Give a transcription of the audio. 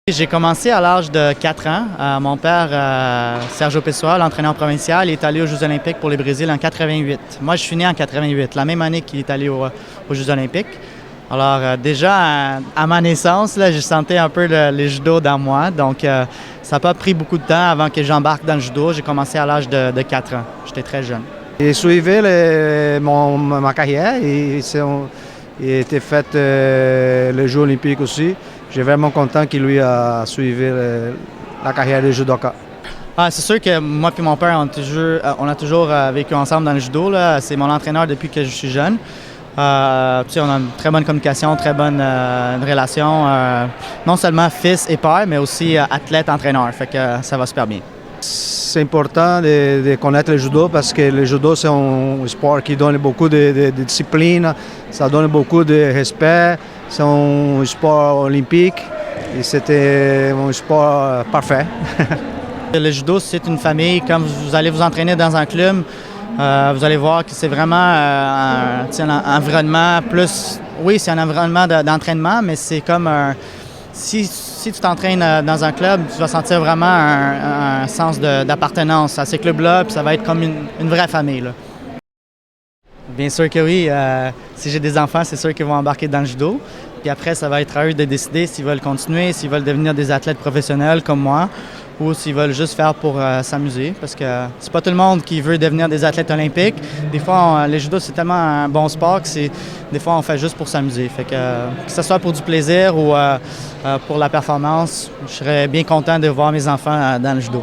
J'ai commencé à l'âge de 4 ans. Mon père, Sergio Pessoa, l'entraîneur provincial, est allé aux Jeux olympiques pour le Brésil en 88. Moi, je suis né en 88, la même année qu'il est allé aux Jeux olympiques. Alors déjà, à ma naissance, là, je sentais un peu le judo dans moi. Donc, ça n'a pas pris beaucoup de temps avant que j'embarque dans le judo. J'ai commencé à l'âge de 4 ans. J'étais très jeune. J'ai suivi ma carrière et il a été fait les Jeux olympiques aussi. Je suis vraiment content qu'il lui a suivi la carrière de judoka. C'est sûr que moi et mon père, on a toujours vécu ensemble dans le judo. C'est mon entraîneur depuis que je suis jeune. On a une très bonne communication, très bonne relation, non seulement fils et père, mais aussi athlète-entraîneur. Fait que ça va super bien. C'est important de connaître le judo parce que le judo, c'est un sport qui donne beaucoup de discipline, ça donne beaucoup de respect, c'est un sport olympique et c'était un sport parfait. Le judo, c'est une famille. Comme vous allez vous entraîner dans un club, vous allez voir que c'est vraiment un environnement plus... Oui, c'est un environnement d'entraînement, mais c'est comme un... Si tu t'entraînes dans un club, tu vas sentir vraiment un sens d'appartenance à ces clubs-là, puis ça va être comme une vraie famille, là. Bien sûr que oui. Si j'ai des enfants, c'est sûr qu'ils vont embarquer dans le judo. Puis après, ça va être à eux de décider s'ils veulent continuer, s'ils veulent devenir des athlètes professionnels comme moi, ou s'ils veulent juste faire pour s'amuser. Parce que c'est pas tout le monde qui veut devenir des athlètes olympiques. Des fois, le judo, c'est tellement un bon sport que des fois, on fait juste pour s'amuser. Fait que ce soit pour du plaisir ou pour la performance, je serais bien content de voir mes enfants dans le judo.